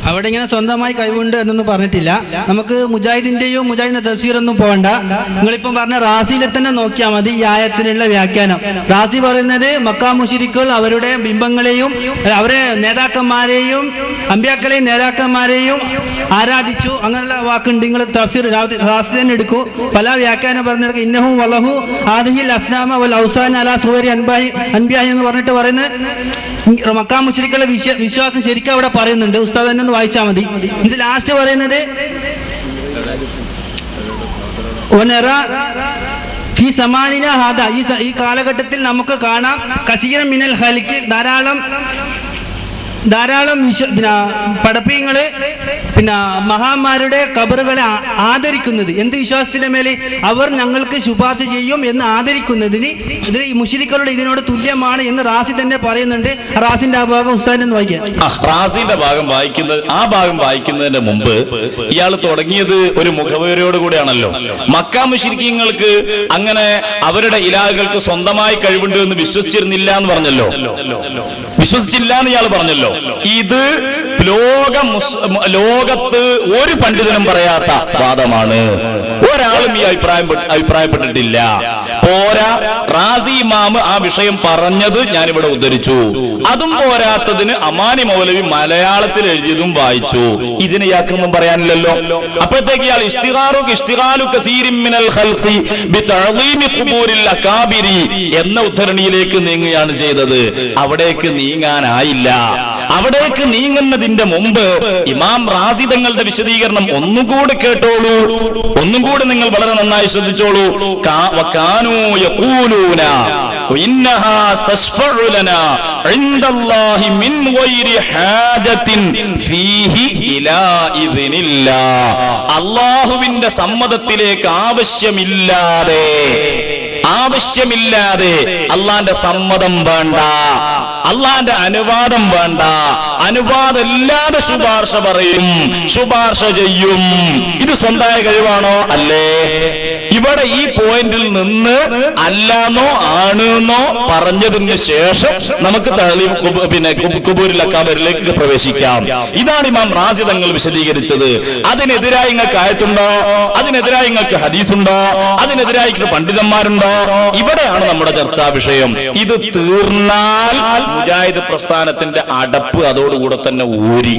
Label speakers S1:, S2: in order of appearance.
S1: അവിടെ ഇങ്ങനെ സ്വന്തമായി കഴിവുണ്ട് എന്നൊന്നും പറഞ്ഞിട്ടില്ല. നമുക്ക് മുജാഹിദിന്റെയോ മുജാഹിദിന്റെ തഫ്സീറൊന്നും പോകണ്ട. നിങ്ങളിപ്പം പറഞ്ഞ റാസിയിലെ തന്നെ നോക്കിയാൽ മതി ഈ ആയത്തിനുള്ള വ്യാഖ്യാനം. റാസി പറയുന്നത് മക്കാ മുശ്രിക്കുകൾ അവരുടെ ബിംബങ്ങളെയും അവരെ നേതാക്കന്മാരെയും അമ്പിയാക്കളെയും നേതാക്കന്മാരെയും ആരാധിച്ചു, അങ്ങനെയുള്ള വാക്കുണ്ട്. നിങ്ങൾ തഫ്സീർ റാസി തന്നെ എടുക്കൂ. പല വ്യാഖ്യാനം പറഞ്ഞെടുക്കുക. ഇന്നഹു വലഹു ആദിഹിൽ അസ്നാമ വൽ ഔസാന അലാ സുവരി അൻബിയാഹി എന്ന് പറഞ്ഞിട്ട് പറയുന്നത് മക്കാ മുശ്രിക്കുകളുടെ വിശ്വാസം ശരിക്കും അവിടെ പറയുന്നുണ്ട്. ഉസ്താദ് തന്നെ ഒന്ന് വായിച്ചാൽ മതി. ഇത് ലാസ്റ്റ് പറയുന്നത് ഈ കാലഘട്ടത്തിൽ നമുക്ക് കാണാം കസീറൻ മിനൽ ഖൽഖി ധാരാളം പടപ്പീങ്ങള് മഹാന്മാരുടെ ഖബറുകളെ ആദരിക്കുന്നത്. എന്ത് വിശ്വാസത്തിന്റെ മേലെ? അവർ ഞങ്ങൾക്ക് ശുപാർശ ചെയ്യും എന്ന് ആദരിക്കുന്നതിന് ഇത് ഈ മുശ്രിക്കുകളുടെ ഇതിനോട് തുല്യമാണ് എന്ന് റാസി തന്നെ പറയുന്നുണ്ട്. റാസിന്റെ ആ ഭാഗം ഉസ്താദിനെ വായിക്കാം.
S2: റാസിന്റെ ഭാഗം വായിക്കുന്നതിന്റെ മുമ്പ് ഇയാൾ തുടങ്ങിയത് ഒരു മുഖവേരയോട് കൂടെയാണല്ലോ. മക്കാ മുശ്രിക്കീങ്ങൾക്ക് അങ്ങനെ അവരുടെ ഇലാഹുകൾക്ക് സ്വന്തമായി കഴിവുണ്ട് എന്ന് വിശ്വസിച്ചിരുന്നില്ല എന്ന് പറഞ്ഞല്ലോ. വിശ്വസിച്ചില്ല എന്ന് ഇയാൾ പറഞ്ഞല്ലോ. ഇത് ലോകത്ത് ഒരു പണ്ഡിതനും പറയാത്ത വാദമാണ്. ഒരാളും ഈ അഭിപ്രായപ്പെട്ടിട്ടില്ല. പോരാ, റാസി ഇമാമ് ആ വിഷയം പറഞ്ഞത് ഞാനിവിടെ ഉദ്ധരിച്ചു. അതും പോരാത്തതിന് അമാനി മൗലവി മലയാളത്തിൽ എഴുതിയതും വായിച്ചു. ഇതിന് ഇയാൾക്കൊന്നും പറയാനില്ലല്ലോ. അപ്പോഴത്തേക്ക് ഇയാൾ എന്ന ഉദ്ധരണിയിലേക്ക് നീങ്ങുകയാണ് ചെയ്തത്. അവിടേക്ക് നീങ്ങാനായില്ല. അവിടേക്ക് നീങ്ങുന്നതിന്റെ മുമ്പ് ഇമാം റാസി തങ്ങളുടെ വിശദീകരണം ഒന്നുകൂടി കേട്ടോളൂ. ഒന്നും കൂടി നിങ്ങൾ വളരെ നന്നായി ശ്രദ്ധിച്ചോളൂ. വകാനൂ യഖൂലൂന ഇന്നഹാ തസ്ഫഉ ലനാ ഇൻദല്ലാഹി മിൻ ഗൈരി ഹാജത്തിൻ ഫീഹി ഇലാ ഇദ്നില്ലാ. അല്ലാഹുവിന്റെ സമ്മതത്തിലേക്ക് ആവശ്യമില്ലാതെ അള്ളാന്റെ സമ്മതം വേണ്ട, അള്ളാന്റെ അനുവാദം വേണ്ട. അനുവാദമില്ലാതെ ശുപാർശ ചെയ്യും. ഇത് സ്വന്തമായ കഴിവാണോ? അല്ലേ? ഇവിടെ ഈ പോയിന്റിൽ നിന്ന് അല്ലാന്നോ ആണെന്നോ പറഞ്ഞതിന് ശേഷം നമുക്ക് ഖുബൂരിൽ അക്കാബരിലേക്ക് പ്രവേശിക്കാം. ഇതാണ് ഇമാം റാസി തങ്ങൾ വിശദീകരിച്ചത്. അതിനെതിരായി നിങ്ങൾക്ക് ആയത്തുണ്ടോ? അതിനെതിരായി നിങ്ങൾക്ക് ഹദീസുണ്ടോ? അതിനെതിരായി പണ്ഡിതന്മാരുണ്ടോ? ഇവിടെയാണ് നമ്മുടെ ചർച്ചാ വിഷയം. ഇത് തീർന്നാൽ മുജാഹിദ് പ്രസ്ഥാനത്തിന്റെ അടപ്പ് അതോടുകൂടെ തന്നെ ഊരി.